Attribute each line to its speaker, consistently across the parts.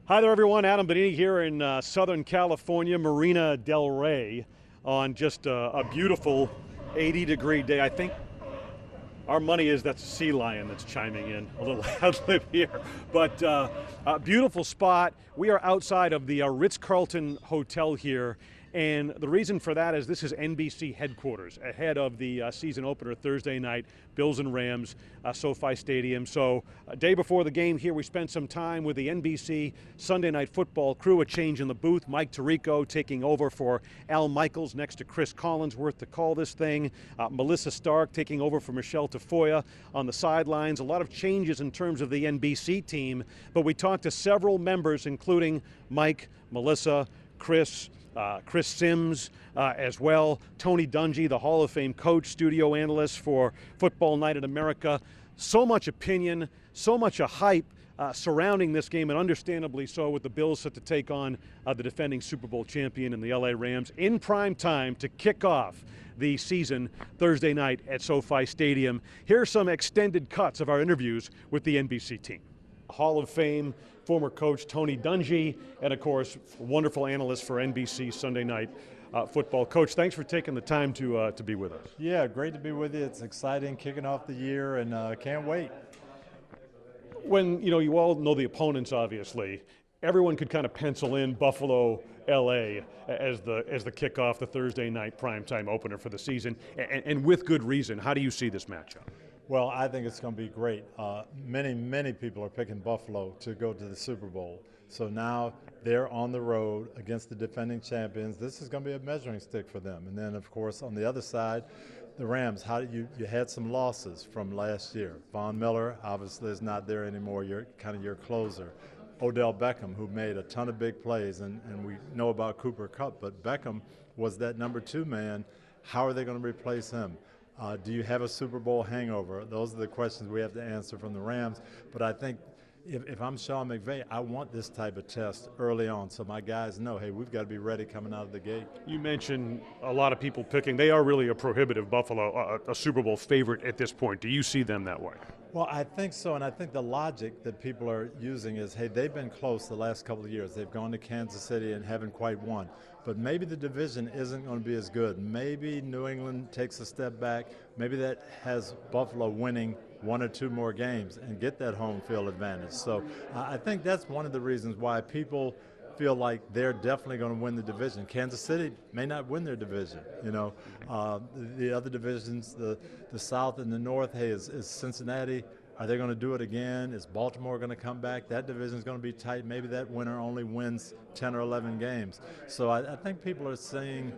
Speaker 1: Hi there, everyone. Adam Benigni here in Southern California, Marina Del Rey, on just a beautiful 80-degree day. I think our money is that's a sea lion that's chiming in a little loudly here. But a beautiful spot. We are outside of the Ritz-Carlton Hotel here. And the reason for that is this is NBC headquarters ahead of the season opener Thursday night, Bills and Rams, SoFi Stadium. So a day before the game here, we spent some time with the NBC Sunday Night Football crew, a change in the booth. Mike Tirico taking over for Al Michaels next to Chris Collinsworth to call this thing. Melissa Stark taking over for Michelle Tafoya on the sidelines. A lot of changes in terms of the NBC team, but we talked to several members, including Mike, Melissa, Chris Sims as well, Tony Dungy, the Hall of Fame coach, studio analyst for Football Night in America. So much opinion, so much a hype surrounding this game, and understandably so, with the Bills set to take on the defending Super Bowl champion and the LA Rams in prime time to kick off the season Thursday night at SoFi Stadium. Here are some extended cuts of our interviews with the NBC team. Hall of Fame former coach Tony Dungy, and of course, wonderful analyst for NBC Sunday Night Football. Coach, thanks for taking the time to be with us.
Speaker 2: Yeah, great to be with you. It's exciting, kicking off the year, and can't wait.
Speaker 1: When you all know the opponents, obviously, everyone could kind of pencil in Buffalo, LA as the kickoff, the Thursday night primetime opener for the season, and with good reason. How do you see this matchup?
Speaker 2: Well, I think it's going to be great. Many people are picking Buffalo to go to the Super Bowl. So now they're on the road against the defending champions. This is going to be a measuring stick for them. And then, of course, on the other side, the Rams. You had some losses from last year. Von Miller obviously is not there anymore. You're kind of your closer. Odell Beckham, who made a ton of big plays, and we know about Cooper Kupp, but Beckham was that number 2 man. How are they going to replace him? Do you have a Super Bowl hangover? Those are the questions we have to answer from the Rams. But I think if I'm Sean McVay, I want this type of test early on so my guys know, hey, we've got to be ready coming out of the gate.
Speaker 1: You mentioned a lot of people picking. They are really a prohibitive Buffalo, a Super Bowl favorite at this point. Do you see them that way?
Speaker 2: Well, I think so, and I think the logic that people are using is, hey, they've been close the last couple of years. They've gone to Kansas City and haven't quite won. But maybe the division isn't going to be as good. Maybe New England takes a step back. Maybe that has Buffalo winning 1 or 2 more games and get that home field advantage. So I think that's one of the reasons why people feel like they're definitely going to win the division. Kansas City may not win their division. The other divisions, the South and the North, hey, is Cincinnati, are they going to do it again? Is Baltimore going to come back? That division is going to be tight. Maybe that winner only wins 10 or 11 games. So I think people are saying,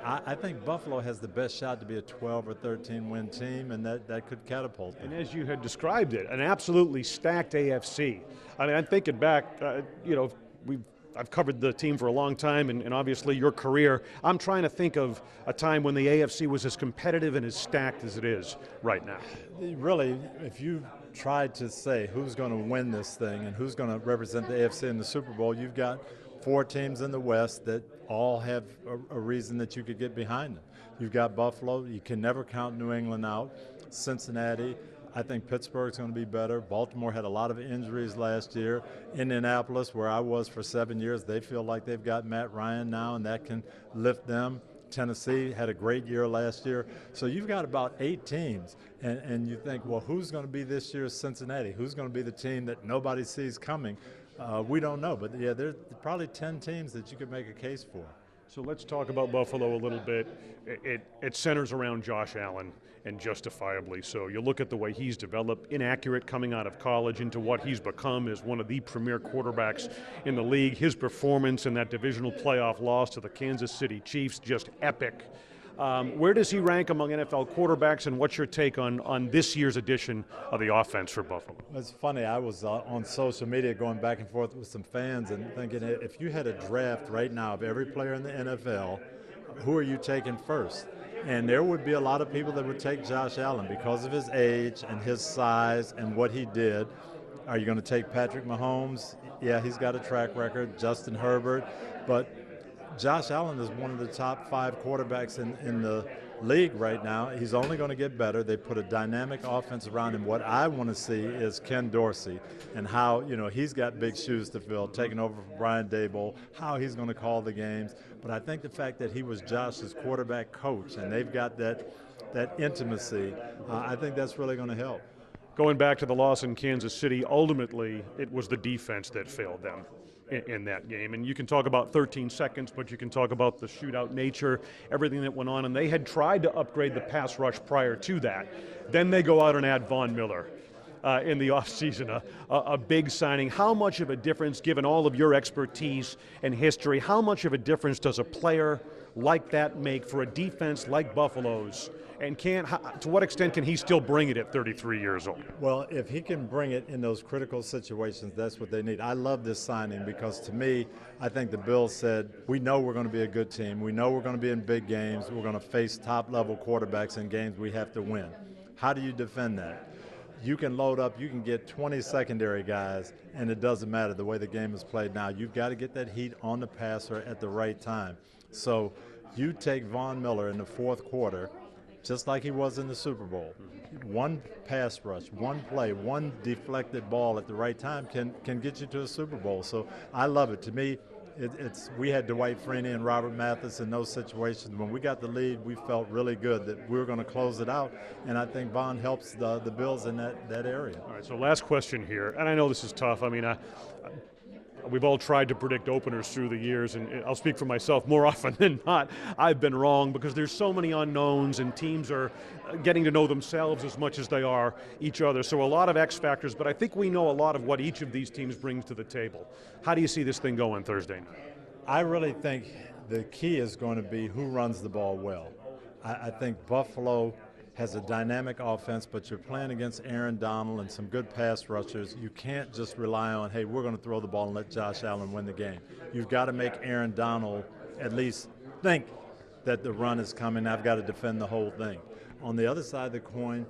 Speaker 2: I think Buffalo has the best shot to be a 12 or 13 win team, and that could catapult them.
Speaker 1: And as you had described it, an absolutely stacked AFC. I mean, I'm thinking back, I've covered the team for a long time, and obviously your career. I'm trying to think of a time when the AFC was as competitive and as stacked as it is right now.
Speaker 2: Really, if you tried to say who's going to win this thing and who's going to represent the AFC in the Super Bowl, you've got 4 teams in the West that all have a reason that you could get behind them. You've got Buffalo. You can never count New England out. Cincinnati. I think Pittsburgh's going to be better. Baltimore had a lot of injuries last year. Indianapolis, where I was for 7 years, they feel like they've got Matt Ryan now, and that can lift them. Tennessee had a great year last year. So you've got about 8 teams, and you think, well, who's going to be this year's Cincinnati? Who's going to be the team that nobody sees coming? We don't know, but yeah, there's probably 10 teams that you could make a case for.
Speaker 1: So let's talk about Buffalo a little bit. It centers around Josh Allen, and justifiably so. You look at the way he's developed, inaccurate coming out of college into what he's become as one of the premier quarterbacks in the league. His performance in that divisional playoff loss to the Kansas City Chiefs, just epic. Where does he rank among NFL quarterbacks, and what's your take on this year's edition of the offense for Buffalo?
Speaker 2: It's funny, I was on social media going back and forth with some fans and thinking, if you had a draft right now of every player in the NFL, who are you taking first? And there would be a lot of people that would take Josh Allen because of his age and his size and what he did. Are you going to take Patrick Mahomes? Yeah, he's got a track record. Justin Herbert. But Josh Allen is one of the top 5 quarterbacks in the league right now. He's only going to get better. They put a dynamic offense around him. What I want to see is Ken Dorsey and how, he's got big shoes to fill, taking over from Brian Daboll, how he's going to call the games. But I think the fact that he was Josh's quarterback coach and they've got that intimacy, I think that's really going to help.
Speaker 1: Going back to the loss in Kansas City, ultimately it was the defense that failed them in that game. And you can talk about 13 seconds, but you can talk about the shootout nature, everything that went on. And they had tried to upgrade the pass rush prior to that. Then they go out and add Von Miller in the offseason, a big signing. How much of a difference, given all of your expertise and history, how much of a difference does a player like that make for a defense like Buffalo's? And to what extent can he still bring it at 33 years old?
Speaker 2: Well, if he can bring it in those critical situations, that's what they need. I love this signing because to me, I think the Bills said, we know we're going to be a good team. We know we're going to be in big games. We're going to face top-level quarterbacks in games we have to win. How do you defend that? You can load up, you can get 20 secondary guys, and it doesn't matter the way the game is played now. You've got to get that heat on the passer at the right time. So you take Von Miller in the fourth quarter, just like he was in the Super Bowl. One pass rush, one play, one deflected ball at the right time can get you to a Super Bowl. So I love it. To me, we had Dwight Freeney and Robert Mathis in those situations. When we got the lead, we felt really good that we were going to close it out, and I think Von helps the Bills in that area.
Speaker 1: All right, so last question here, and I know this is tough. I mean, we've all tried to predict openers through the years, and I'll speak for myself more often than not. I've been wrong because there's so many unknowns, and teams are getting to know themselves as much as they are each other. So a lot of X factors, but I think we know a lot of what each of these teams brings to the table. How do you see this thing going Thursday night?
Speaker 2: I really think the key is going to be who runs the ball well. I think Buffalo has a dynamic offense, but you're playing against Aaron Donald and some good pass rushers. You can't just rely on, hey, we're going to throw the ball and let Josh Allen win the game. You've got to make Aaron Donald at least think that the run is coming. I've got to defend the whole thing. On the other side of the coin,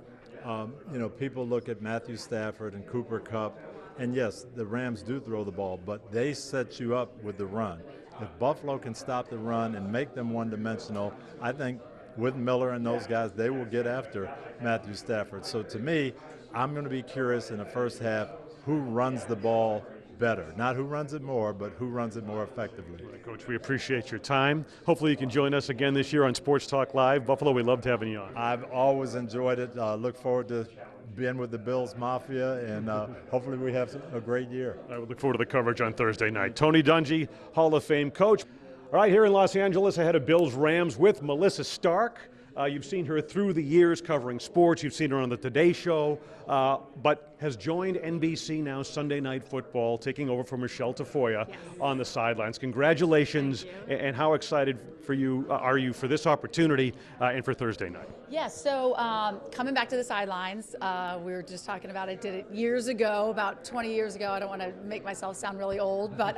Speaker 2: people look at Matthew Stafford and Cooper Kupp, and yes, the Rams do throw the ball, but they set you up with the run. If Buffalo can stop the run and make them one-dimensional, I think with Miller and those guys, they will get after Matthew Stafford. So to me, I'm going to be curious in the first half who runs the ball better. Not who runs it more, but who runs it more effectively.
Speaker 1: Right, Coach, we appreciate your time. Hopefully you can join us again this year on Sports Talk Live. Buffalo, we loved having you on.
Speaker 2: I've always enjoyed it. Look forward to being with the Bills Mafia, and hopefully we have a great year.
Speaker 1: I would look forward to the coverage on Thursday night. Tony Dungy, Hall of Fame coach. All right, here in Los Angeles, ahead of Bills-Rams with Melissa Stark. You've seen her through the years covering sports. You've seen her on the Today Show, but has joined NBC now Sunday Night Football, taking over for Michelle Tafoya on the sidelines. Congratulations, and how excited are you for this opportunity and for Thursday night?
Speaker 3: Yes, so coming back to the sidelines, we were just talking about it, did it years ago, about 20 years ago. I don't want to make myself sound really old, but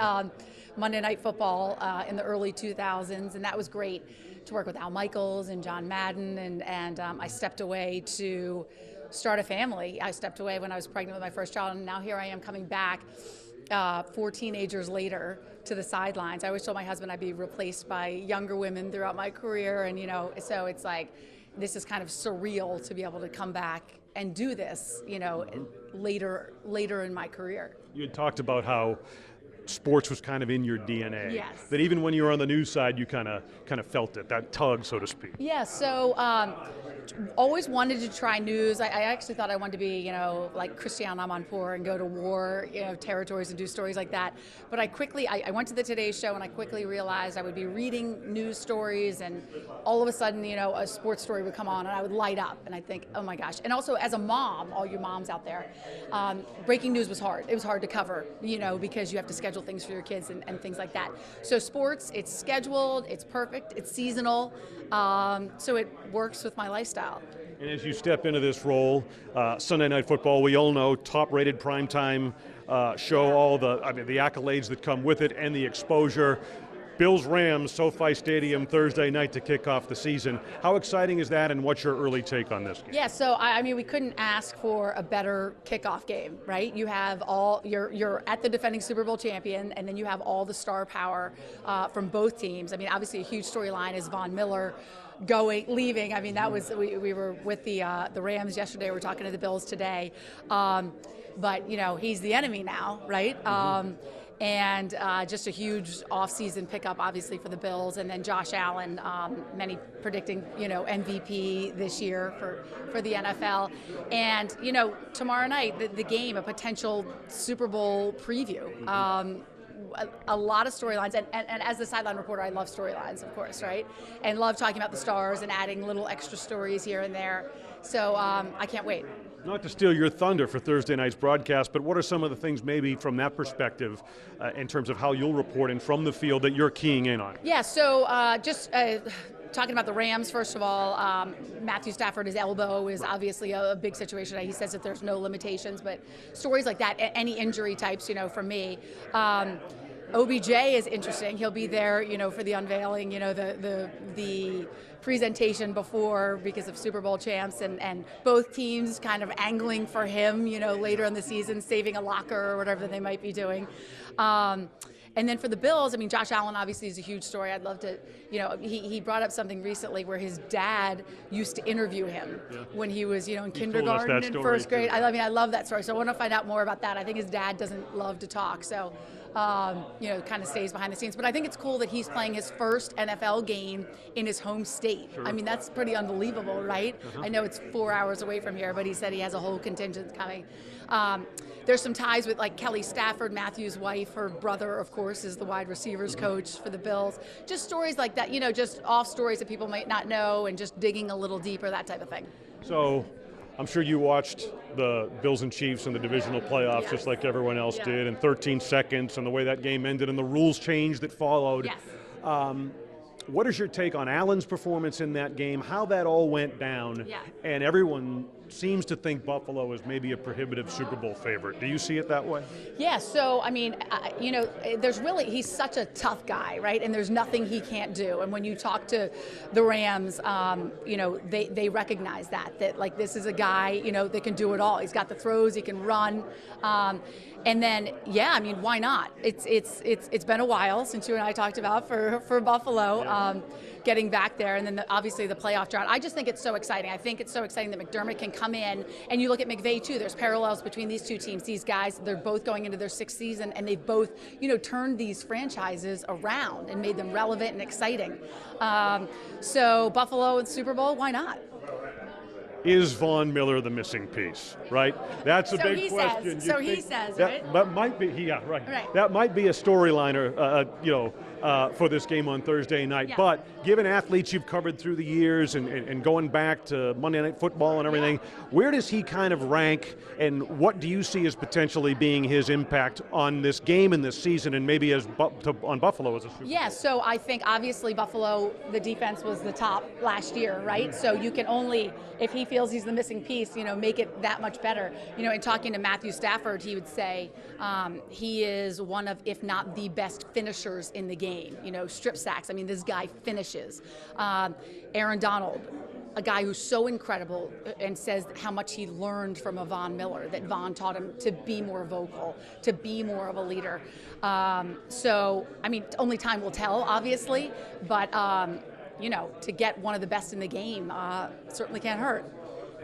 Speaker 3: Monday Night Football in the early 2000s, and that was great to work with Al Michaels and John Madden, and I stepped away to start a family. I stepped away when I was pregnant with my first child, and now here I am coming back 4 teenagers later to the sidelines. I always told my husband I'd be replaced by younger women throughout my career, and so it's like this is kind of surreal to be able to come back and do this, later in my career.
Speaker 1: You had talked about how sports was kind of in your DNA.
Speaker 3: Yes.
Speaker 1: That even when you were on the news side, you kind of felt it, that tug, so to speak.
Speaker 3: Yeah, so always wanted to try news. I actually thought I wanted to be, like Christiane Amanpour and go to war, territories and do stories like that. But I went to the Today Show and I quickly realized I would be reading news stories and all of a sudden, a sports story would come on and I would light up and I'd think, oh my gosh. And also as a mom, all you moms out there, breaking news was hard. It was hard to cover, because you have to schedule things for your kids and things like that. So sports, it's scheduled, it's perfect, it's seasonal, so it works with my lifestyle.
Speaker 1: And as you step into this role, Sunday Night Football, we all know, top-rated primetime show, all the accolades that come with it and the exposure. Bills-Rams, SoFi Stadium, Thursday night to kick off the season. How exciting is that, and what's your early take on this game?
Speaker 3: Yeah, so I mean, we couldn't ask for a better kickoff game, right? You have you're at the defending Super Bowl champion, and then you have all the star power from both teams. I mean, obviously a huge storyline is Von Miller leaving. I mean, that was we were with the Rams yesterday. We're talking to the Bills today, but you know, he's the enemy now, right? And just a huge offseason pickup, obviously, for the Bills. And then Josh Allen, many predicting, you know, MVP this year for the NFL. And, you know, tomorrow night, the game, a potential Super Bowl preview. A lot of storylines, and as the sideline reporter, I love storylines, of course, right? And love talking about the stars and adding little extra stories here and there. So I can't wait.
Speaker 1: Not to steal your thunder for Thursday night's broadcast, but what are some of the things maybe from that perspective in terms of how you'll report and from the field that you're keying in on?
Speaker 3: Yeah, so just talking about the Rams, first of all, Matthew Stafford, his elbow is obviously a big situation. He says that there's no limitations, but stories like that, any injury types, you know, for me. OBJ is interesting. He'll be there, you know, for the unveiling, you know, the presentation before because of Super Bowl champs, and both teams kind of angling for him, you know, later in the season, saving a locker or whatever they might be doing. And then for the Bills, I mean, Josh Allen obviously is a huge story. I'd love to, you know, he brought up something recently where his dad used to interview him when he was, you know, in kindergarten and first grade. I mean, I love that story. So I want to find out more about that. I think his dad doesn't love to talk, so you know, kind of stays behind the scenes. But I think it's cool that he's playing his first NFL game in his home state. Sure. I mean, that's pretty unbelievable, right? I know it's 4 hours away from here, but he said he has a whole contingent coming. There's some ties with like Kelly Stafford, Matthew's wife. Her brother, of course, is the wide receivers coach for the Bills. Just stories like that, you know, just off stories that people might not know, and just digging a little deeper, that type of thing.
Speaker 1: So I'm sure you watched the Bills and Chiefs in the divisional playoffs just like everyone else did, in 13 seconds, and the way that game ended and the rules change that followed.
Speaker 3: Yes.
Speaker 1: What is your take on Allen's performance in that game, how that all went down, and everyone seems to think Buffalo is maybe a prohibitive Super Bowl favorite. Do you see it that way?
Speaker 3: Yeah, so, I mean, you know, he's such a tough guy, right? And there's nothing he can't do. And when you talk to the Rams, you know, they recognize that like this is a guy, you know, that can do it all. He's got the throws, he can run. And then, yeah, I mean, why not? It's been a while since you and I talked about for Buffalo getting back there, and then obviously the playoff drought. I just think it's so exciting. I think it's so exciting that McDermott can come in, and you look at McVay too. There's parallels between these two teams. These guys, they're both going into their sixth season, and they've both, you know, turned these franchises around and made them relevant and exciting. So Buffalo and Super Bowl, why not?
Speaker 1: Is Von Miller the missing piece, right? That's a big question.
Speaker 3: So he says, right?
Speaker 1: That might be, right. That might be a storyline, you know, for this game on Thursday night. Yeah. But given athletes you've covered through the years and going back to Monday Night Football and everything, where does he kind of rank, and what do you see as potentially being his impact on this game and this season, and maybe on Buffalo as a Super Bowl?
Speaker 3: Yeah, so I think obviously Buffalo, the defense was the top last year, right? So you can only, if he feels he's the missing piece, you know, make it that much better. You know, in talking to Matthew Stafford, he would say he is one of, if not the best finishers in the game. You know, strip sacks. I mean, this guy finishes. Aaron Donald, a guy who's so incredible, and says how much he learned from a Von Miller, that Von taught him to be more vocal, to be more of a leader. So, I mean, only time will tell, obviously, but, you know, to get one of the best in the game certainly can't hurt.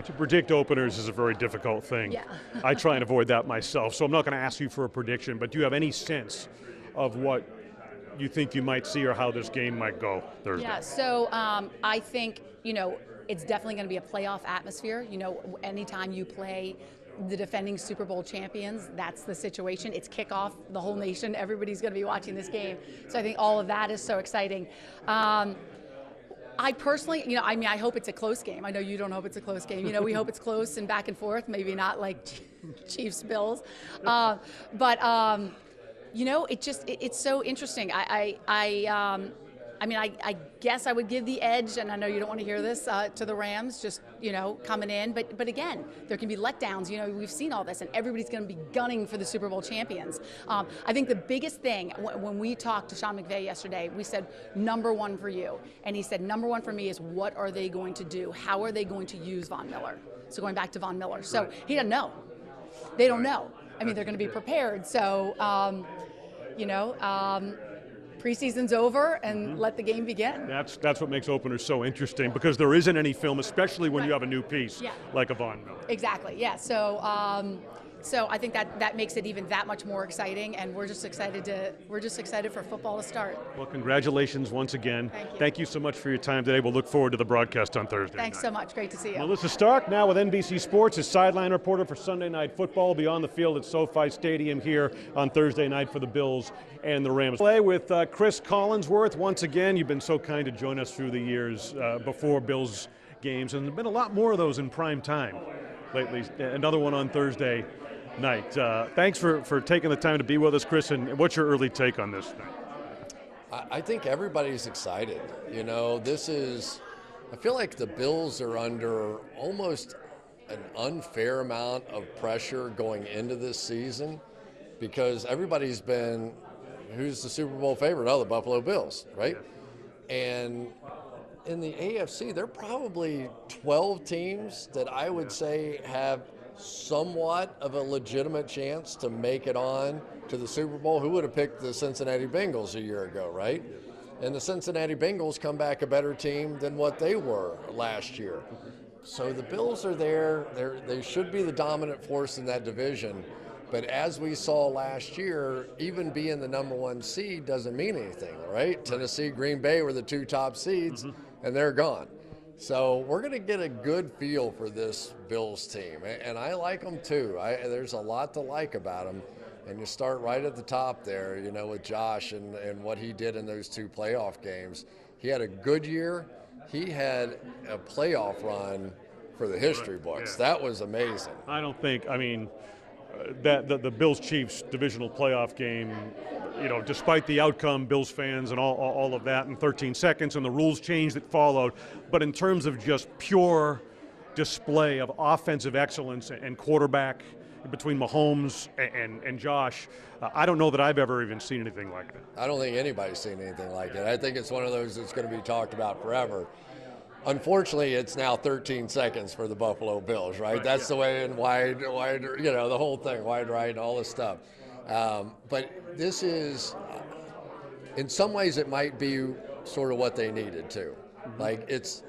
Speaker 1: To predict openers is a very difficult thing.
Speaker 3: Yeah.
Speaker 1: I try and avoid that myself, so I'm not going to ask you for a prediction, but do you have any sense of what you think you might see or how this game might go Thursday?
Speaker 3: Yeah, so I think, you know, it's definitely going to be a playoff atmosphere. You know, anytime you play the defending Super Bowl champions, that's the situation. It's kickoff, the whole nation, everybody's going to be watching this game. So I think all of that is so exciting. I personally, you know, I mean, I hope it's a close game. I know you don't hope it's a close game. You know, we hope it's close and back and forth, maybe not like Chiefs-Bills. But you know, it's so interesting. I I mean, I guess I would give the edge, and I know you don't want to hear this, to the Rams, just, coming in. But again, there can be letdowns. We've seen all this, and everybody's going to be gunning for the Super Bowl champions. I think the biggest thing, when we talked to Sean McVay yesterday, we said, number one for you. And he said, number one for me is what are they going to do? How are they going to use Von Miller? So going back to Von Miller. So he doesn't know. They don't know. I mean, they're going to be prepared. So, preseason's over, and let the game begin.
Speaker 1: That's what makes openers so interesting, because there isn't any film, especially when you have a new piece like a Von Miller.
Speaker 3: Exactly. Yeah. So I think that makes it even that much more exciting, and we're just excited for football to start.
Speaker 1: Well, congratulations once again.
Speaker 3: Thank you.
Speaker 1: Thank you so much for your time today. We'll look forward to the broadcast on Thursday.
Speaker 3: Thanks so much. Great to see you.
Speaker 1: Melissa Stark, now with NBC Sports, is sideline reporter for Sunday Night Football, beyond the field at SoFi Stadium here on Thursday night for the Bills and the Rams. Play with Chris Collinsworth. Once again, you've been so kind to join us through the years before Bills games, and there have been a lot more of those in prime time lately. Another one on Thursday night. Thanks for taking the time to be with us, Chris, and what's your early take on this thing?
Speaker 4: I think everybody's excited. I feel like the Bills are under almost an unfair amount of pressure going into this season, because everybody's been, who's the Super Bowl favorite? Oh, the Buffalo Bills, right? And in the AFC, there are probably 12 teams that I would say have somewhat of a legitimate chance to make it on to the Super Bowl. Who would have picked the Cincinnati Bengals a year ago, right? And the Cincinnati Bengals come back a better team than what they were last year. So the Bills are there. They should be the dominant force in that division. But as we saw last year, even being the number one seed doesn't mean anything, right? Tennessee, Green Bay were the two top seeds, and they're gone. So we're going to get a good feel for this Bills team, and I like them too. There's a lot to like about them, and you start right at the top there, with Josh and what he did in those two playoff games. He had a good year. He had a playoff run for the history books. Yeah. That was amazing.
Speaker 1: That the Bills-Chiefs divisional playoff game, despite the outcome, Bills fans and all of that in 13 seconds and the rules change that followed, but in terms of just pure display of offensive excellence and quarterback between Mahomes and Josh, I don't know that I've ever even seen anything like that.
Speaker 4: I don't think anybody's seen anything like it. I think it's one of those that's going to be talked about forever. Unfortunately, it's now 13 seconds for the Buffalo Bills, right? That's the way, in wide, the whole thing, wide right, and all this stuff. But this is, in some ways, it might be sort of what they needed to. Like, it's,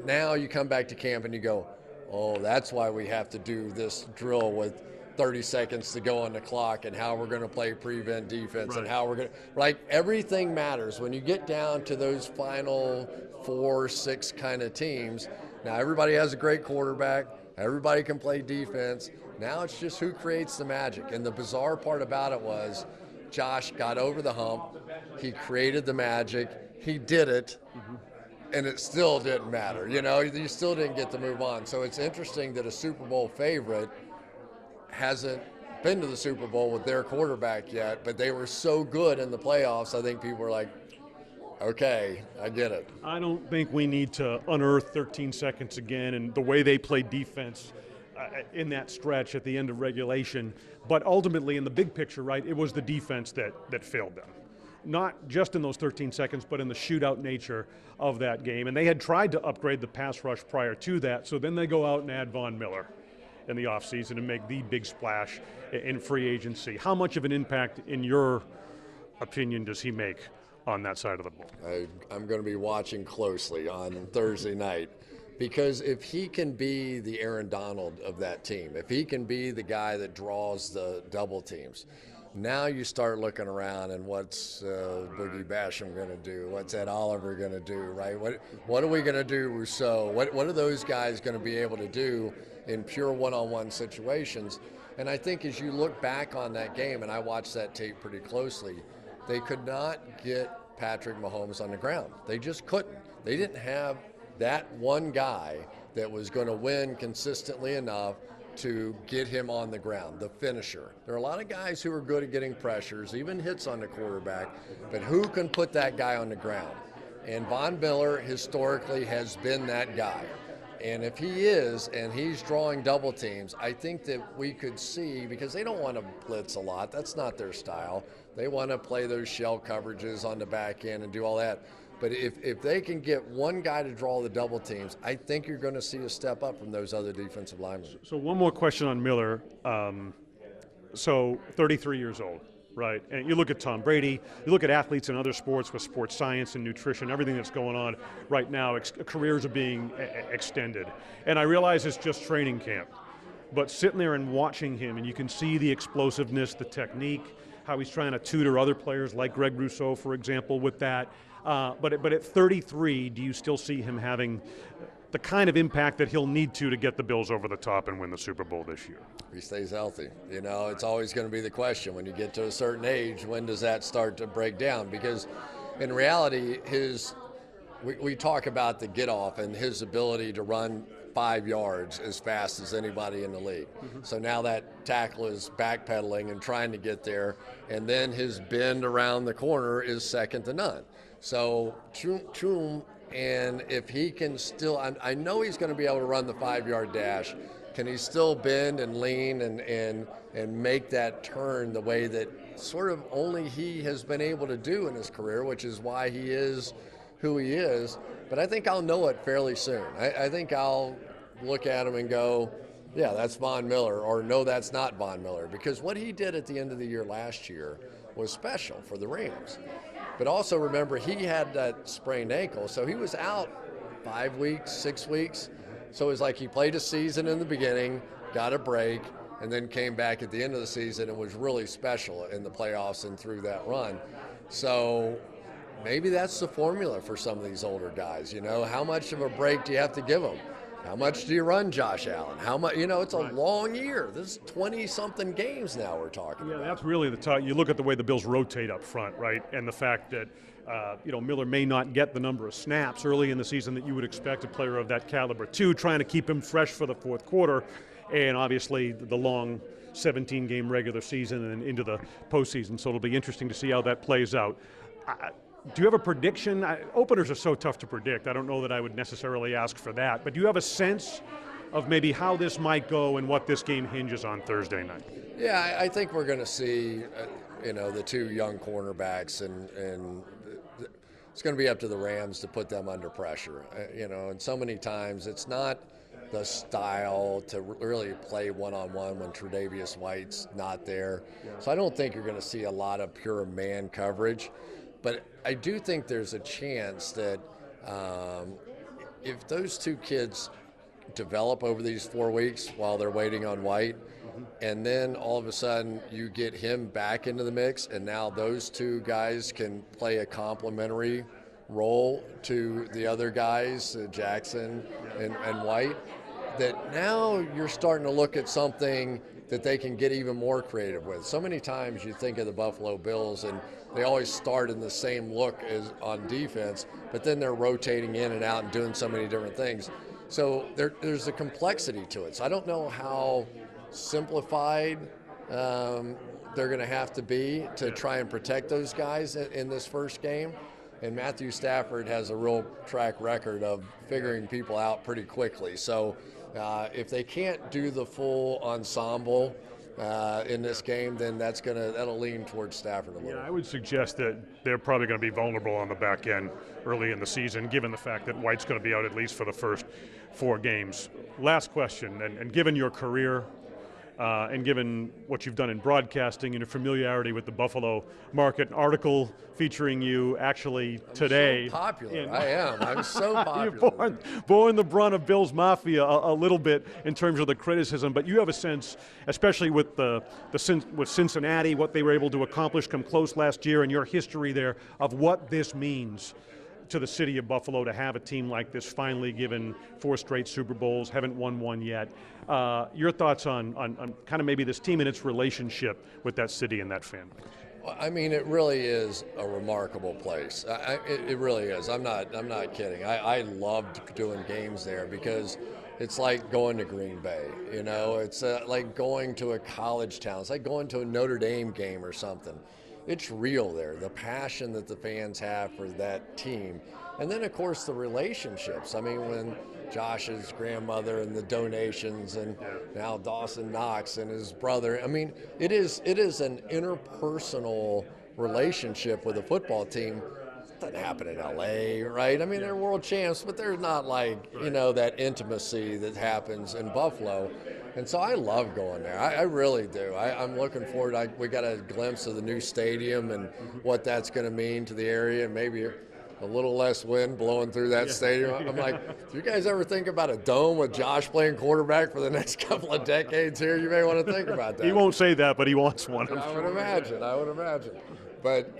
Speaker 4: now you come back to camp and you go, oh, that's why we have to do this drill with 30 seconds to go on the clock, and how we're going to play prevent defense, and how we're going to, like, everything matters. When you get down to those final 4-6 kind of teams, now everybody has a great quarterback, everybody can play defense. Now it's just who creates the magic. And the bizarre part about it was Josh got over the hump, he created the magic, he did it, and it still didn't matter. You still didn't get to move on. So it's interesting that a Super Bowl favorite hasn't been to the Super Bowl with their quarterback yet, but they were so good in the playoffs, I think people were like, okay, I get it.
Speaker 1: I don't think we need to unearth 13 seconds again and the way they played defense in that stretch at the end of regulation. But ultimately, in the big picture, right, it was the defense that failed them. Not just in those 13 seconds, but in the shootout nature of that game. And they had tried to upgrade the pass rush prior to that, so then they go out and add Von Miller in the offseason and make the big splash in free agency. How much of an impact, in your opinion, does he make on that side of the ball?
Speaker 4: I'm going to be watching closely on Thursday night, because if he can be the Aaron Donald of that team, if he can be the guy that draws the double teams, now you start looking around and what's Boogie Basham going to do? What's Ed Oliver going to do, right? What are we going to do, Rousseau? What are those guys going to be able to do in pure one-on-one situations? And I think as you look back on that game, and I watched that tape pretty closely, they could not get Patrick Mahomes on the ground. They just couldn't. They didn't have that one guy that was going to win consistently enough to get him on the ground, the finisher. There are a lot of guys who are good at getting pressures, even hits on the quarterback, but who can put that guy on the ground? And Von Miller historically has been that guy. And if he is, and he's drawing double teams, I think that we could see, because they don't want to blitz a lot. That's not their style. They want to play those shell coverages on the back end and do all that. But if they can get one guy to draw the double teams, I think you're going to see a step up from those other defensive linemen.
Speaker 1: So one more question on Miller. So 33 years old, right? And you look at Tom Brady, you look at athletes in other sports with sports science and nutrition, everything that's going on right now, careers are being extended. And I realize it's just training camp, but sitting there and watching him, and you can see the explosiveness, the technique, how he's trying to tutor other players like Greg Rousseau, for example, with that. But at 33, do you still see him having the kind of impact that he'll need to get the Bills over the top and win the Super Bowl this year?
Speaker 4: He stays healthy. You know, it's always going to be the question when you get to a certain age, when does that start to break down? Because in reality, we talk about the get off and his ability to run 5 yards as fast as anybody in the league. Mm-hmm. So now that tackle is backpedaling and trying to get there, and then his bend around the corner is second to none. So Chum, and if he can still, I know he's going to be able to run the 5-yard dash. Can he still bend and lean and make that turn the way that sort of only he has been able to do in his career, which is why he is who he is. But I think I'll know it fairly soon. I think I'll look at him and go, yeah, that's Von Miller, or no, that's not Von Miller. Because what he did at the end of the year last year was special for the Rams. But also remember, he had that sprained ankle, so he was out 5 weeks, 6 weeks. So it was like he played a season in the beginning, got a break, and then came back at the end of the season and was really special in the playoffs and through that run. So maybe that's the formula for some of these older guys. You know, how much of a break do you have to give them? How much do you run Josh Allen? How much? You know, it's a long year. This is 20-something games now we're talking about.
Speaker 1: Yeah, that's really the top. You look at the way the Bills rotate up front, right, and the fact that Miller may not get the number of snaps early in the season that you would expect a player of that caliber to, trying to keep him fresh for the fourth quarter, and obviously the long 17-game regular season and into the postseason. So it'll be interesting to see how that plays out. Do you have a prediction? Openers are so tough to predict. I don't know that I would necessarily ask for that. But do you have a sense of maybe how this might go and what this game hinges on Thursday night?
Speaker 4: Yeah, I think we're going to see, the two young cornerbacks, and it's going to be up to the Rams to put them under pressure. And so many times it's not the style to really play one-on-one when Tre'Davious White's not there. Yeah. So I don't think you're going to see a lot of pure man coverage. But I do think there's a chance that if those two kids develop over these 4 weeks while they're waiting on White, and then all of a sudden you get him back into the mix, and now those two guys can play a complementary role to the other guys, Jackson and White, that now you're starting to look at something that they can get even more creative with. So many times you think of the Buffalo Bills and they always start in the same look as on defense, but then they're rotating in and out and doing so many different things. So there's a complexity to it. So I don't know how simplified they're going to have to be to try and protect those guys in this first game. And Matthew Stafford has a real track record of figuring people out pretty quickly. So if they can't do the full ensemble in this game, then that'll lean towards Stafford a little.
Speaker 1: Yeah, I would suggest that they're probably going to be vulnerable on the back end early in the season, given the fact that White's going to be out at least for the first 4 games. Last question, and given your career and given what you've done in broadcasting and your familiarity with the Buffalo market, an article featuring you actually today.
Speaker 4: I'm so popular. I am. I'm so popular.
Speaker 1: You've borne the brunt of Bills Mafia a little bit in terms of the criticism, but you have a sense, especially with with Cincinnati, what they were able to accomplish, come close last year, and your history there, of what this means to the city of Buffalo to have a team like this finally given 4 straight Super Bowls, haven't won one yet. Your thoughts on kind of maybe this team and its relationship with that city and that fan base?
Speaker 4: Well, I mean, it really is a remarkable place. It really is. I'm not kidding. I loved doing games there because it's like going to Green Bay. It's like going to a college town. It's like going to a Notre Dame game or something. it's real there. The passion that the fans have for that team. And then, of course, the relationships. I mean, when Josh's grandmother and the donations, and now Dawson Knox and his brother. I mean, it is an interpersonal relationship with a football team. It doesn't happen in LA, right? I mean, they're world champs, but there's not like, that intimacy that happens in Buffalo. And so I love going there. I really do. I'm looking forward. We got a glimpse of the new stadium and what that's going to mean to the area, and maybe a little less wind blowing through that stadium. I'm like, do you guys ever think about a dome with Josh playing quarterback for the next couple of decades here? You may want to think about that.
Speaker 1: He won't say that, but he wants one.
Speaker 4: I would imagine. But,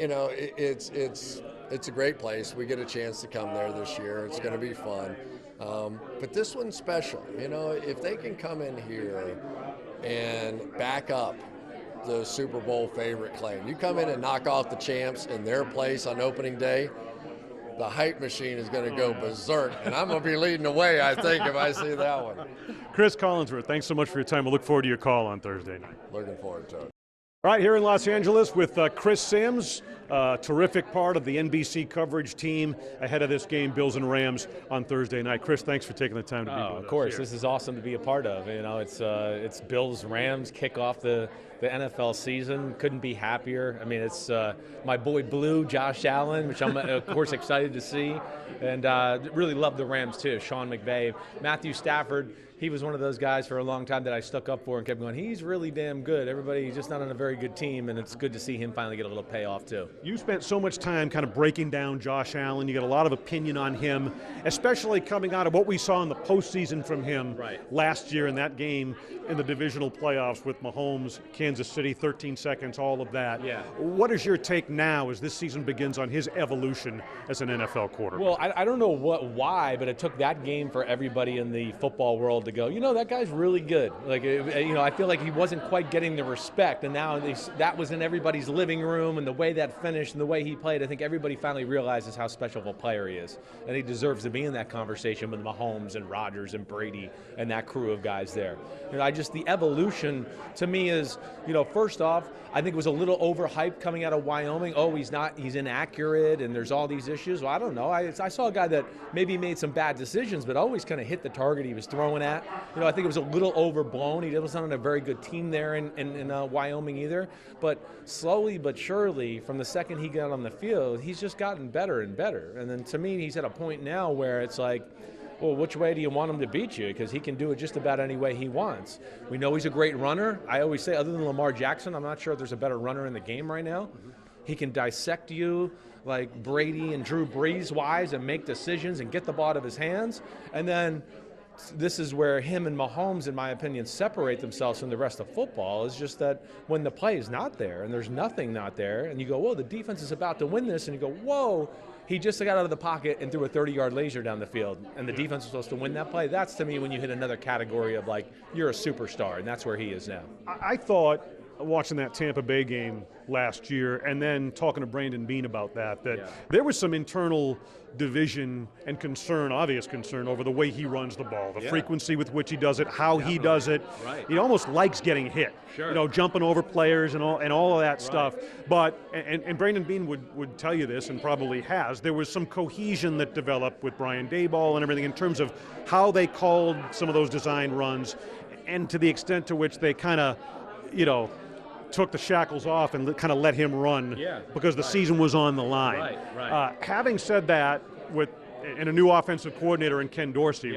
Speaker 4: it's a great place. We get a chance to come there this year. It's going to be fun. But this one's special. If they can come in here and back up the Super Bowl favorite claim, you come in and knock off the champs in their place on opening day, the hype machine is going to go berserk, and I'm going to be leading the way, I think, if I see that one.
Speaker 1: Chris Collinsworth, thanks so much for your time. We'll look forward to your call on Thursday night.
Speaker 4: Looking forward to it.
Speaker 1: All right, here in Los Angeles with Chris Sims, terrific part of the NBC coverage team ahead of this game, Bills and Rams, on Thursday night. Chris, thanks for taking the time to be with us.
Speaker 5: Of course, this is awesome to be a part of. It's Bills Rams kick off the NFL season. Couldn't be happier. I mean, it's my boy Blue, Josh Allen, which I'm of course excited to see, and really love the Rams too. Sean McVay, Matthew Stafford. He was one of those guys for a long time that I stuck up for and kept going, he's really damn good. He's just not on a very good team, and it's good to see him finally get a little payoff too.
Speaker 1: You spent so much time kind of breaking down Josh Allen. You got a lot of opinion on him, especially coming out of what we saw in the postseason from him last year in that game in the divisional playoffs with Mahomes, Kansas City, 13 seconds, all of that.
Speaker 5: Yeah.
Speaker 1: What is your take now as this season begins on his evolution as an NFL quarterback?
Speaker 5: Well, I don't know why, but it took that game for everybody in the football world to go, that guy's really good. I feel like he wasn't quite getting the respect, and now that was in everybody's living room, and the way that finished and the way he played, I think everybody finally realizes how special of a player he is, and he deserves to be in that conversation with Mahomes and Rodgers and Brady and that crew of guys there. The evolution to me is, first off, I think it was a little overhyped coming out of Wyoming. Oh, he's inaccurate, and there's all these issues. Well, I don't know. I saw a guy that maybe made some bad decisions, but always kind of hit the target he was throwing at. I think it was a little overblown. He wasn't on a very good team there in Wyoming either. But slowly but surely, from the second he got on the field, he's just gotten better and better. And then to me, he's at a point now where it's like, well, which way do you want him to beat you? Because he can do it just about any way he wants. We know he's a great runner. I always say, other than Lamar Jackson, I'm not sure if there's a better runner in the game right now. He can dissect you like Brady and Drew Brees wise and make decisions and get the ball out of his hands. And then this is where him and Mahomes, in my opinion, separate themselves from the rest of football, is just that when the play is not there and there's nothing not there, and you go, whoa, the defense is about to win this, and you go, whoa, he just got out of the pocket and threw a 30-yard laser down the field, and the defense was supposed to win that play. That's, to me, when you hit another category of, you're a superstar, and that's where he is now.
Speaker 1: I thought, watching that Tampa Bay game last year and then talking to Brandon Beane about that there was some internal division and concern, obvious concern, over the way he runs the ball, the frequency with which he does it, how he does it.
Speaker 5: Right.
Speaker 1: He almost likes getting hit, jumping over players and all of that stuff. But, and Brandon Beane would tell you this, and probably has, there was some cohesion that developed with Brian Daboll and everything in terms of how they called some of those design runs, and to the extent to which they kind of, took the shackles off and kind of let him run because the season was on the line. Having said that, and a new offensive coordinator in Ken Dorsey,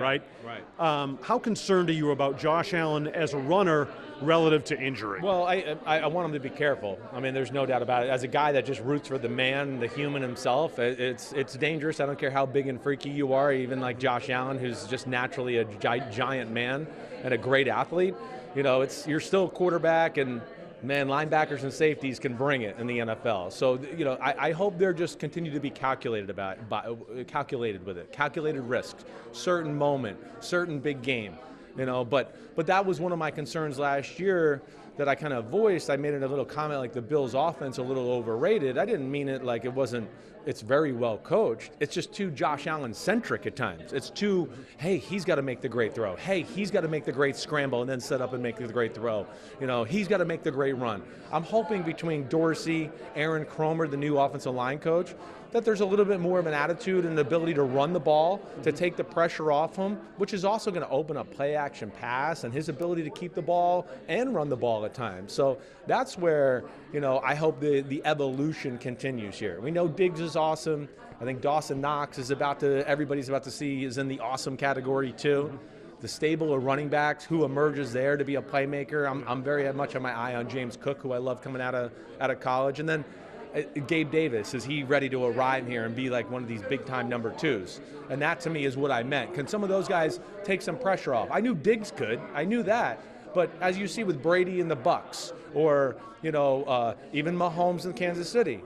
Speaker 1: how concerned are you about Josh Allen as a runner relative to injury?
Speaker 5: Well, I want him to be careful. I mean, there's no doubt about it. As a guy that just roots for the man, the human himself, it's dangerous. I don't care how big and freaky you are, even like Josh Allen, who's just naturally a giant man and a great athlete. You're still a quarterback, and man, linebackers and safeties can bring it in the NFL. So, I hope they're just continue to be calculated with it, calculated risks, certain moment, certain big game, But that was one of my concerns last year, that I kind of voiced, I made it a little comment like the Bills' offense a little overrated. I didn't mean it like it wasn't. It's very well coached. It's just too Josh Allen centric at times. It's too, hey, he's got to make the great throw. Hey, he's got to make the great scramble and then set up and make the great throw. He's got to make the great run. I'm hoping between Dorsey, Aaron Cromer, the new offensive line coach, that there's a little bit more of an attitude and an ability to run the ball, to take the pressure off him, which is also going to open up play action pass and his ability to keep the ball and run the ball at times. So that's where, I hope the evolution continues here. We know Diggs is awesome. I think Dawson Knox everybody's about to see is in the awesome category too. The stable of running backs, who emerges there to be a playmaker. I'm very much on my eye on James Cook, who I love coming out of college. And then Gabe Davis, is he ready to arrive here and be like one of these big-time number twos? And that, to me, is what I meant. Can some of those guys take some pressure off? I knew Diggs could. I knew that. But as you see with Brady and the Bucks, or, even Mahomes in Kansas City,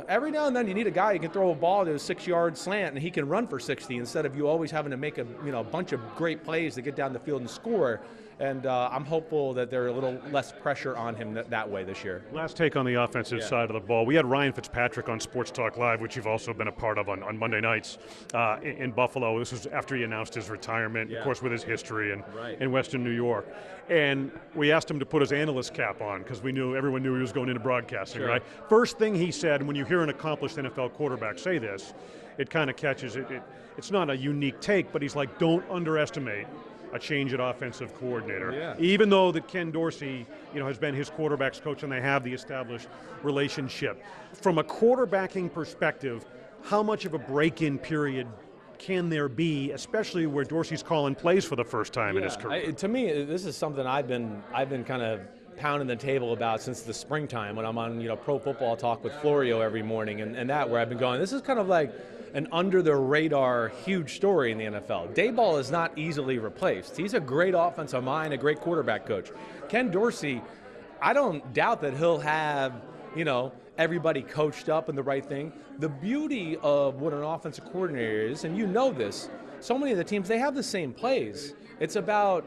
Speaker 5: every now and then you need a guy who can throw a ball to a 6-yard slant and he can run for 60 instead of you always having to make a bunch of great plays to get down the field and score. And I'm hopeful that there's a little less pressure on him that way this year.
Speaker 1: Last take on the offensive side of the ball. We had Ryan Fitzpatrick on Sports Talk Live, which you've also been a part of on Monday nights in Buffalo. This was after he announced his retirement, of course, with his history in Western New York. And we asked him to put his analyst cap on because everyone knew he was going into broadcasting, right? First thing he said, when you hear an accomplished NFL quarterback say this, it kind of catches it. It's not a unique take, but he's like, don't underestimate a change at offensive coordinator.
Speaker 5: Yeah.
Speaker 1: Even though that Ken Dorsey, has been his quarterback's coach and they have the established relationship. From a quarterbacking perspective, how much of a break-in period can there be, especially where Dorsey's calling plays for the first time in his career?
Speaker 5: To me, this is something I've been kind of pounding the table about since the springtime when I'm on Pro Football Talk with Florio every morning and that where I've been going. This is kind of like an under-the-radar huge story in the NFL. Daboll is not easily replaced. He's a great offensive mind, a great quarterback coach. Ken Dorsey, I don't doubt that he'll have, everybody coached up and the right thing. The beauty of what an offensive coordinator is, and you know this, so many of the teams, they have the same plays. It's about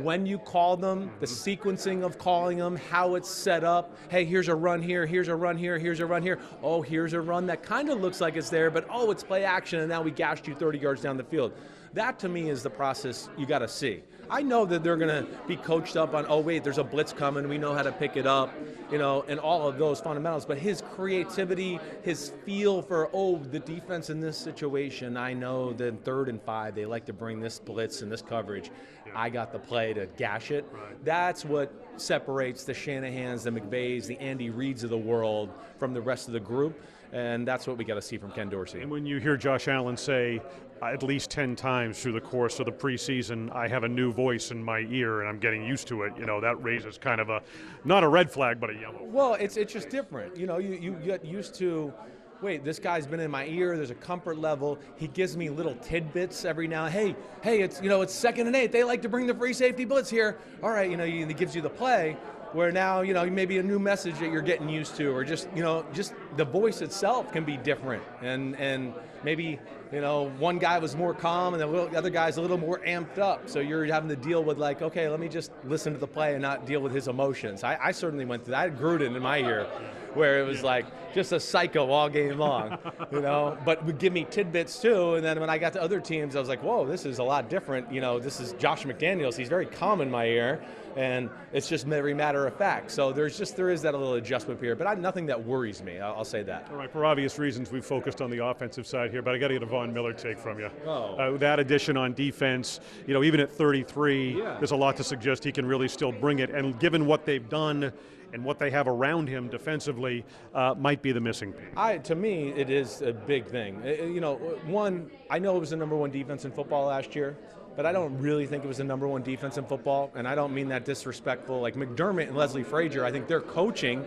Speaker 5: when you call them, the sequencing of calling them, how it's set up. Hey, here's a run here, here's a run here, here's a run here. Oh, here's a run that kind of looks like it's there, but it's play action, and now we gashed you 30 yards down the field. That, to me, is the process you got to see. I know that they're going to be coached up on, wait, there's a blitz coming, we know how to pick it up, and all of those fundamentals. But his creativity, his feel for, the defense in this situation, I know that 3rd and 5, they like to bring this blitz and this coverage. I got the play to gash it. Right. That's what separates the Shanahans, the McVays, the Andy Reids of the world from the rest of the group. And that's what we got to see from Ken Dorsey.
Speaker 1: And when you hear Josh Allen say at least 10 times through the course of the preseason, I have a new voice in my ear and I'm getting used to it, that raises kind of not a red flag, but a yellow.
Speaker 5: Well, it's just different. You get used to, wait, this guy's been in my ear. There's a comfort level. He gives me little tidbits every now. Hey, it's it's 2nd and 8. They like to bring the free safety blitz here. All right, he gives you the play. Where now, maybe a new message that you're getting used to, or just the voice itself can be different, and maybe one guy was more calm and the other guy's a little more amped up, so you're having to deal with like, okay, let me just listen to the play and not deal with his emotions. I certainly went through that. I had Gruden in my ear, where it was like just a psycho all game long, but would give me tidbits too. And then when I got to other teams, I was like, whoa, this is a lot different. This is Josh McDaniels. He's very calm in my ear, and it's just very matter of fact. So there is that little adjustment period, but nothing that worries me. I'll say that.
Speaker 1: All right, for obvious reasons, we've focused on the offensive side here, but I got to get a Von Miller take from you. That addition on defense, even at 33, there's a lot to suggest he can really still bring it. And given what they've done and what they have around him defensively, might be the missing piece.
Speaker 5: To me, it is a big thing. One, I know it was the #1 defense in football last year, but I don't really think it was the #1 defense in football, and I don't mean that disrespectful. Like McDermott and Leslie Frazier, I think their coaching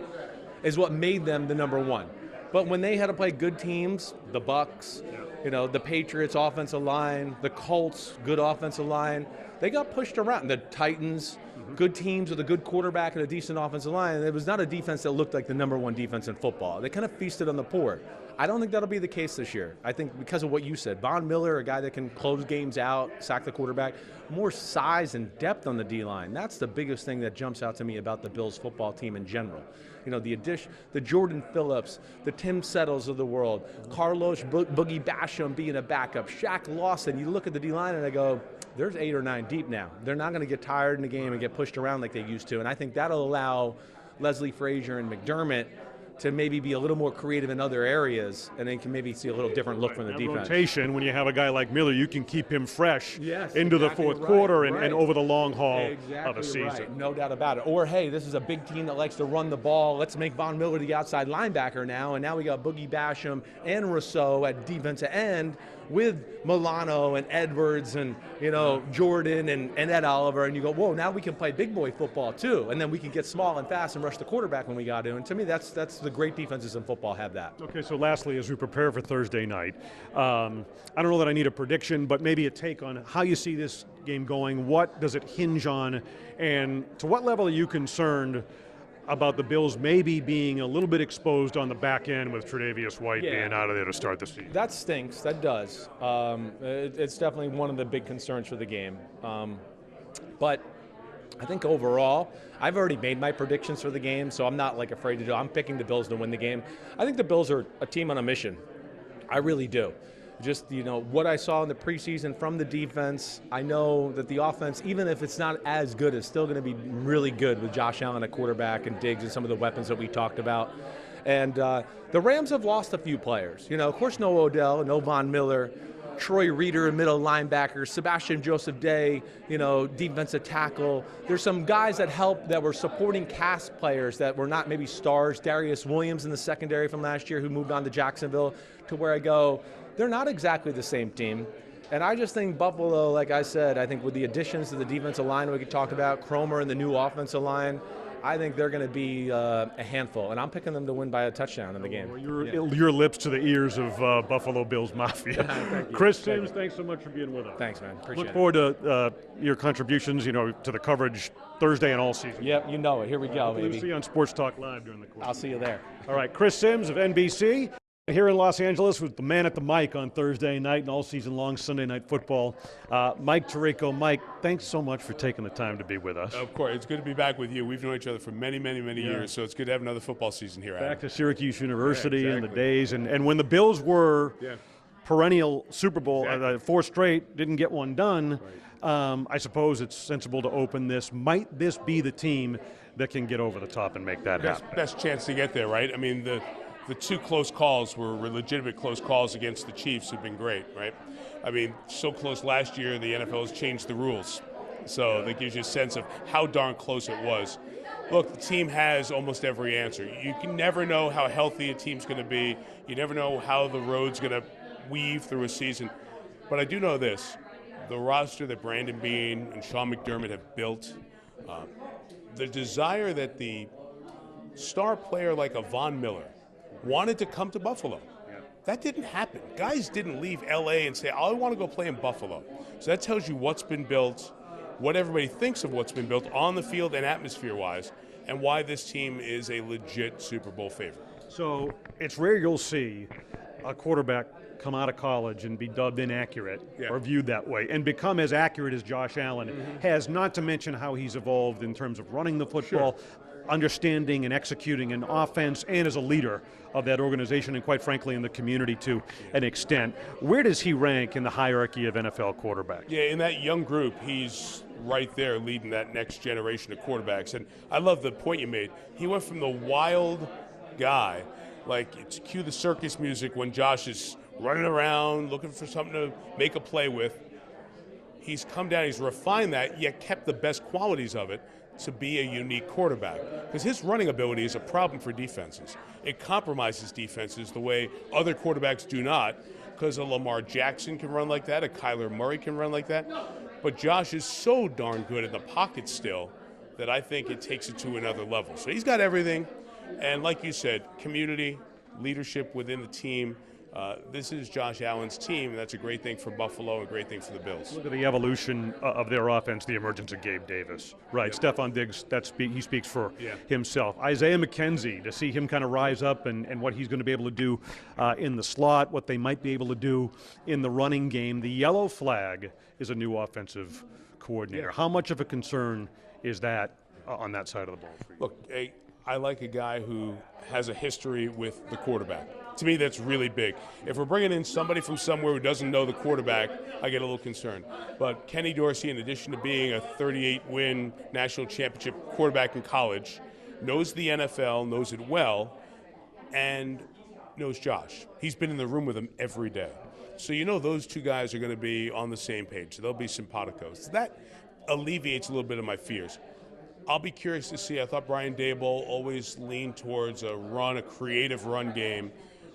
Speaker 5: is what made them the #1. But when they had to play good teams, the Bucks, the Patriots offensive line, the Colts, good offensive line, they got pushed around. The Titans, good teams with a good quarterback and a decent offensive line. It was not a defense that looked like the #1 defense in football. They kind of feasted on the poor. I don't think that'll be the case this year. I think because of what you said, Von Miller, a guy that can close games out, sack the quarterback, more size and depth on the D-line. That's the biggest thing that jumps out to me about the Bills football team in general. You know, the Jordan Phillips, the Tim Settles of the world, Carlos Boogie Basham being a backup, Shaq Lawson. You look at the D-line and I go, there's 8 or 9 deep now. They're not going to get tired in the game and get pushed around like they used to. And I think that'll allow Leslie Frazier and McDermott to maybe be a little more creative in other areas, and then can maybe see a little different look from the defense. Rotation,
Speaker 1: when you have a guy like Miller, you can keep him fresh into the fourth
Speaker 5: right,
Speaker 1: quarter and over the long haul of a season.
Speaker 5: Right. No doubt about it. Or, hey, this is a big team that likes to run the ball. Let's make Von Miller the outside linebacker now, and now we got Boogie Basham and Rousseau at defensive end with Milano and Edwards and, you know, Jordan and Ed Oliver, and you go, whoa, now we can play big boy football too, and then we can get small and fast and rush the quarterback when we got to. And to me, that's the great defenses in football have that.
Speaker 1: Okay, so lastly, as we prepare for Thursday night, I don't know that I need a prediction, but maybe a take on how you see this game going. What does it hinge on, and to what level are you concerned about the Bills maybe being a little bit exposed on the back end with Tre'Davious White being out of there to start the season?
Speaker 5: That stinks. That does. It's definitely one of the big concerns for the game. But I think overall, I've already made my predictions for the game, so I'm not like afraid to do it. I'm picking the Bills to win the game. I think the Bills are a team on a mission. I really do. Just, you know, what I saw in the preseason from the defense, I know that the offense, even if it's not as good, is still going to be really good with Josh Allen at quarterback and Diggs and some of the weapons that we talked about. And the Rams have lost a few players. You know, of course, no Odell, no Von Miller, Troy Reeder, a middle linebacker, Sebastian Joseph Day, you know, defensive tackle. There's some guys that helped that were supporting cast players that were not maybe stars. Darius Williams in the secondary from last year who moved on to Jacksonville, to where I go, they're not exactly the same team. And I just think Buffalo, like I said, I think with the additions to the defensive line we could talk about, Cromer and the new offensive line, I think they're going to be a handful, and I'm picking them to win by a touchdown in the game.
Speaker 1: Well, your lips to the ears of Buffalo Bills Mafia. Chris Sims, thanks so much for being with us.
Speaker 5: Thanks, man. Appreciate it.
Speaker 1: Look forward to your contributions, you know, to the coverage Thursday and all season.
Speaker 5: Yep, you know it. Here we go, baby.
Speaker 1: We'll see you on Sports Talk Live during the course.
Speaker 5: I'll see you there.
Speaker 1: All right, Chris Sims of NBC. Here in Los Angeles with the man at the mic on Thursday night and all season long Sunday Night Football. Mike Tirico. Mike, thanks so much for taking the time to be with us.
Speaker 6: Of course. It's good to be back with you. We've known each other for many, many, many years, so it's good to have another football season here.
Speaker 1: Back to Syracuse University
Speaker 6: exactly.
Speaker 1: in the days. And when the Bills were perennial Super Bowl, 4 straight, didn't get one done, I suppose it's sensible to open this. Might this be the team that can get over the top and make that happen?
Speaker 6: Best chance to get there, right? I mean, the 2 close calls were legitimate close calls against the Chiefs, who've been great, right? I mean, so close last year, the NFL has changed the rules. So that gives you a sense of how darn close it was. Look, the team has almost every answer. You can never know how healthy a team's going to be. You never know how the road's going to weave through a season. But I do know this. The roster that Brandon Beane and Sean McDermott have built, the desire that the star player like a Von Miller wanted to come to Buffalo. That didn't happen. Guys didn't leave LA and say, I want to go play in Buffalo. So that tells you what's been built, what everybody thinks of what's been built on the field and atmosphere-wise, and why this team is a legit Super Bowl favorite.
Speaker 1: So it's rare you'll see a quarterback come out of college and be dubbed inaccurate or viewed that way and become as accurate as Josh Allen has, not to mention how he's evolved in terms of running the football, understanding and executing an offense, and as a leader of that organization and quite frankly in the community to an extent. Where does he rank in the hierarchy of NFL quarterbacks?
Speaker 6: Yeah, in that young group, he's right there leading that next generation of quarterbacks. And I love the point you made. He went from the wild guy, like it's cue the circus music when Josh is running around looking for something to make a play with. He's come down, he's refined that, yet kept the best qualities of it to be a unique quarterback. Because his running ability is a problem for defenses. It compromises defenses the way other quarterbacks do not, because a Lamar Jackson can run like that, a Kyler Murray can run like that. But Josh is so darn good in the pocket still that I think it takes it to another level. So he's got everything. And like you said, community, leadership within the team, This is Josh Allen's team, and that's a great thing for Buffalo, a great thing for the Bills.
Speaker 1: Look at the evolution of their offense, the emergence of Gabe Davis. Right, yep. Stephon Diggs, he speaks for himself. Isaiah McKenzie, to see him kind of rise up and what he's going to be able to do in the slot, what they might be able to do in the running game. The yellow flag is a new offensive coordinator. Yeah. How much of a concern is that on that side of the ball for you?
Speaker 6: Look, I like a guy who has a history with the quarterback. To me, that's really big. If we're bringing in somebody from somewhere who doesn't know the quarterback, I get a little concerned. But Kenny Dorsey, in addition to being a 38-win national championship quarterback in college, knows the NFL, knows it well, and knows Josh. He's been in the room with him every day. So you know those two guys are going to be on the same page. So they'll be simpaticos. So that alleviates a little bit of my fears. I'll be curious to see. I thought Brian Daboll always leaned towards a creative run game.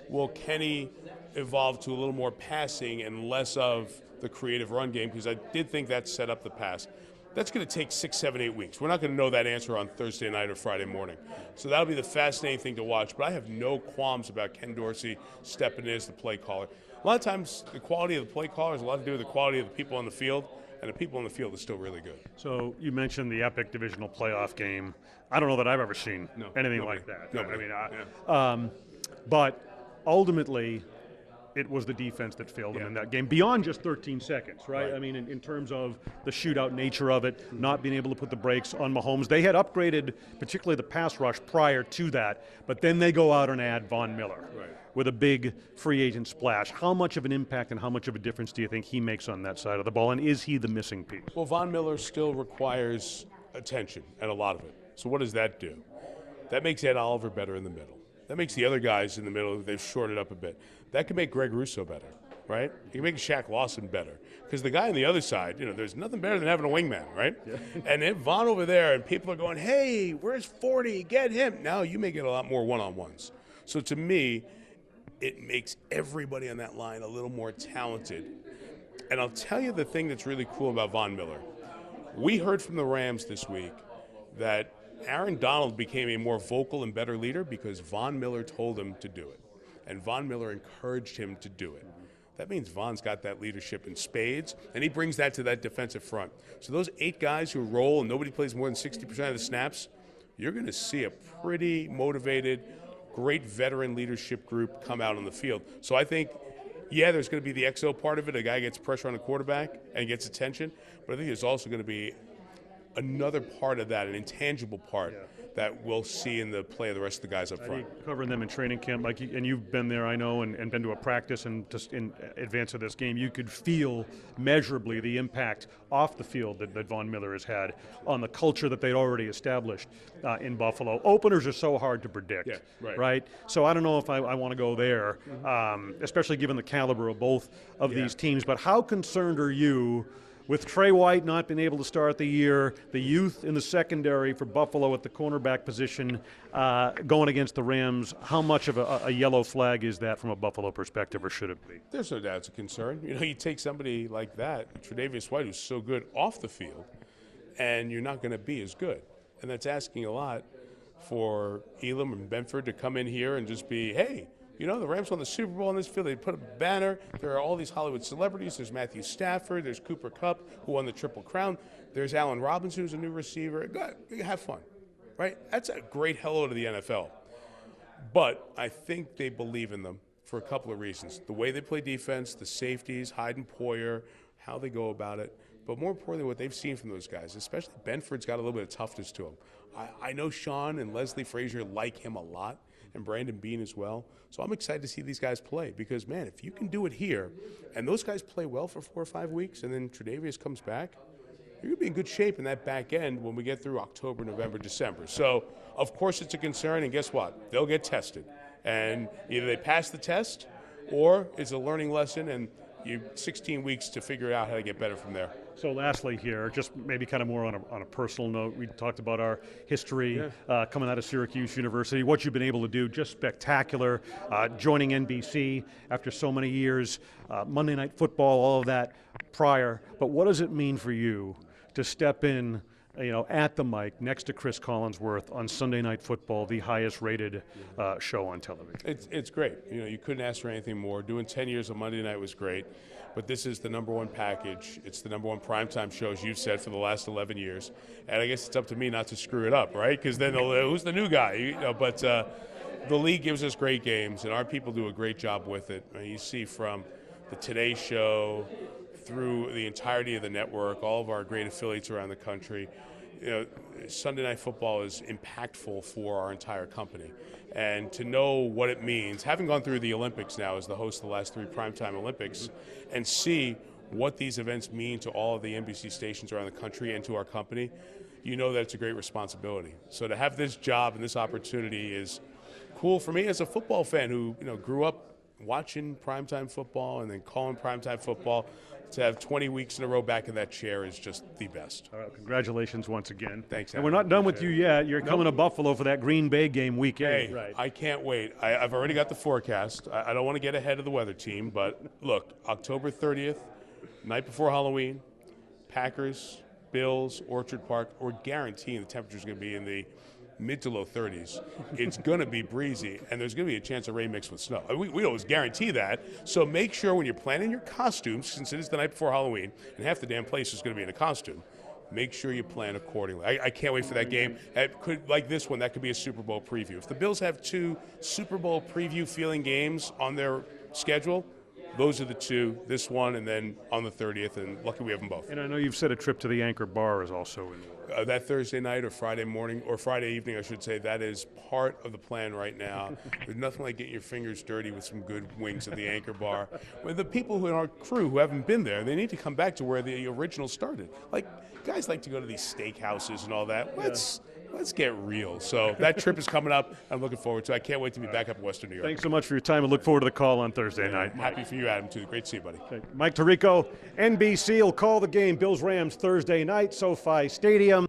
Speaker 6: Will Kenny evolve to a little more passing and less of the creative run game? Because I did think that set up the pass. That's going to take 6, 7, 8 weeks. We're not going to know that answer on Thursday night or Friday morning. So that'll be the fascinating thing to watch. But I have no qualms about Ken Dorsey stepping in as the play caller. A lot of times the quality of the play caller has a lot to do with the quality of the people on the field. And the people on the field are still really good.
Speaker 1: So you mentioned the epic divisional playoff game. I don't know that I've ever seen anything like that.
Speaker 6: Nobody.
Speaker 1: But ultimately, it was the defense that failed them in that game, beyond just 13 seconds, right? I mean, in terms of the shootout nature of it, not being able to put the brakes on Mahomes. They had upgraded, particularly the pass rush, prior to that, but then they go out and add Von Miller with a big free agent splash. How much of an impact and how much of a difference do you think he makes on that side of the ball, and is he the missing piece?
Speaker 6: Well, Von Miller still requires attention, and a lot of it. So what does that do? That makes Ed Oliver better in the middle. That makes the other guys in the middle, they've shorted up a bit. That can make Greg Russo better, right? It can make Shaq Lawson better. Because the guy on the other side, there's nothing better than having a wingman, right? Yeah. And then Von over there, and people are going, hey, where's 40? Get him. Now you may get a lot more one-on-ones. So to me, it makes everybody on that line a little more talented. And I'll tell you the thing that's really cool about Von Miller. We heard from the Rams this week that Aaron Donald became a more vocal and better leader because Von Miller told him to do it. And Von Miller encouraged him to do it. That means Von's got that leadership in spades, and he brings that to that defensive front. So those 8 guys who roll and nobody plays more than 60% of the snaps, you're going to see a pretty motivated, great veteran leadership group come out on the field. So I think, there's going to be the XO part of it. A guy gets pressure on the quarterback and gets attention. But I think there's also going to be another part of that, an intangible part that we'll see in the play of the rest of the guys up front.
Speaker 1: Covering them in training camp, and you've been there, I know, and been to a practice and just in advance of this game, you could feel measurably the impact off the field that Von Miller has had on the culture that they'd already established in Buffalo. Openers are so hard to predict, right? So I don't know if I want to go there, especially given the caliber of both of these teams. But how concerned are you with Trey White not being able to start the year, the youth in the secondary for Buffalo at the cornerback position going against the Rams? How much of a yellow flag is that from a Buffalo perspective, or should it be?
Speaker 6: There's no doubt it's a concern. You take somebody like that, Tre'Davious White, who's so good off the field, and you're not going to be as good. And that's asking a lot for Elam and Benford to come in here and just be, hey, the Rams won the Super Bowl in this field. They put a banner. There are all these Hollywood celebrities. There's Matthew Stafford. There's Cooper Kupp, who won the Triple Crown. There's Allen Robinson, who's a new receiver. Go ahead, have fun, right? That's a great hello to the NFL. But I think they believe in them for a couple of reasons. The way they play defense, the safeties, Hyde and Poyer, how they go about it. But more importantly, what they've seen from those guys, especially Benford's got a little bit of toughness to him. I know Sean and Leslie Frazier like him a lot, and Brandon Beane as well. So I'm excited to see these guys play because, man, if you can do it here and those guys play well for 4 or 5 weeks and then Tre'Davious comes back, you're going to be in good shape in that back end when we get through October, November, December. So, of course, it's a concern, and guess what? They'll get tested. And either they pass the test or it's a learning lesson, and you 16 weeks to figure out how to get better from there.
Speaker 1: So lastly here, just maybe kind of more on a personal note, we talked about our history coming out of Syracuse University, what you've been able to do, just spectacular, joining NBC after so many years, Monday Night Football, all of that prior. But what does it mean for you to step in at the mic next to Chris Collinsworth on Sunday Night Football, the highest rated show on television.
Speaker 6: It's great. You couldn't ask for anything more. Doing 10 years of Monday night was great, but this is the #1 package. It's the #1 primetime show, as you've said, for the last 11 years. And I guess it's up to me not to screw it up, right? Because then who's the new guy? But the league gives us great games, and our people do a great job with it. You see from the Today Show through the entirety of the network, all of our great affiliates around the country. Sunday Night Football is impactful for our entire company. And to know what it means, having gone through the Olympics now as the host of the last 3 primetime Olympics, and see what these events mean to all of the NBC stations around the country and to our company, that it's a great responsibility. So to have this job and this opportunity is cool for me as a football fan who grew up watching primetime football and then calling primetime football. To have 20 weeks in a row back in that chair is just the best.
Speaker 1: All right, congratulations once again.
Speaker 6: Thanks.
Speaker 1: And we're not done with you yet. You're coming to Buffalo for that Green Bay game week 8.
Speaker 6: Hey,
Speaker 1: right.
Speaker 6: I can't wait. I've already got the forecast. I don't want to get ahead of the weather team, but look, October 30th, night before Halloween, Packers, Bills, Orchard Park, we're guaranteeing the temperature's going to be in the mid to low 30s. It's going to be breezy, and there's going to be a chance of rain mixed with snow. We always guarantee that. So make sure when you're planning your costumes, since it is the night before Halloween, and half the damn place is going to be in a costume, make sure you plan accordingly. I can't wait for that game. It could, like this one, that could be a Super Bowl preview. If the Bills have 2 Super Bowl preview feeling games on their schedule, those are the 2, this one and then on the 30th, and lucky we have them both.
Speaker 1: And I know you've said a trip to the Anchor Bar is also in
Speaker 6: that Thursday night or Friday morning, or Friday evening, I should say, that is part of the plan right now. There's nothing like getting your fingers dirty with some good wings at the Anchor Bar. Well, the people who in our crew who haven't been there, they need to come back to where the original started. Like, guys like to go to these steakhouses and all that. Let's get real. So that trip is coming up. I'm looking forward to it. I can't wait to be back up in Western New York.
Speaker 1: Thanks so much for your time, and look forward to the call on Thursday night.
Speaker 6: Happy for you, Adam, too. Great to see you, buddy.
Speaker 1: Okay. Mike Tirico, NBC will call the game. Bills-Rams Thursday night, SoFi Stadium.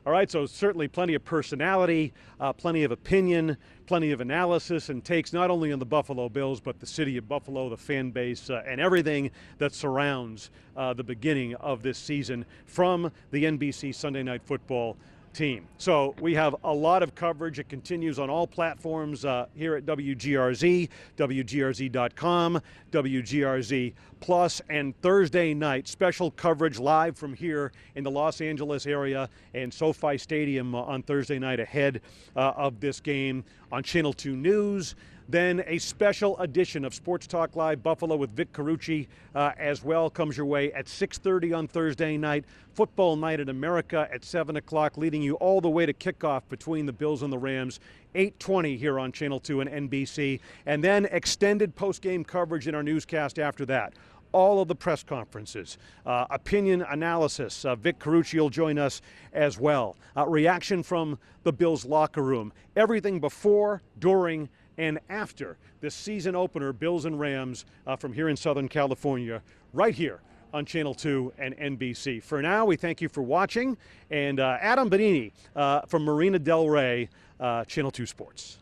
Speaker 1: All right, so certainly plenty of personality, plenty of opinion, plenty of analysis and takes not only on the Buffalo Bills, but the city of Buffalo, the fan base, and everything that surrounds the beginning of this season from the NBC Sunday Night Football team. So we have a lot of coverage. It continues on all platforms here at WGRZ, WGRZ.com, WGRZ Plus, and Thursday night special coverage live from here in the Los Angeles area and SoFi Stadium on Thursday night ahead of this game on Channel 2 News. Then a special edition of Sports Talk Live Buffalo with Vic Carucci as well comes your way at 6:30 on Thursday night. Football Night in America at 7 o'clock, leading you all the way to kickoff between the Bills and the Rams. 8:20 here on Channel 2 and NBC. And then extended post-game coverage in our newscast after that. All of the press conferences, opinion analysis. Vic Carucci will join us as well. Reaction from the Bills locker room. Everything before, during, and after the season opener, Bills and Rams from here in Southern California, right here on Channel 2 and NBC. For now, we thank you for watching. And Adam Benigni from Marina Del Rey, Channel 2 Sports.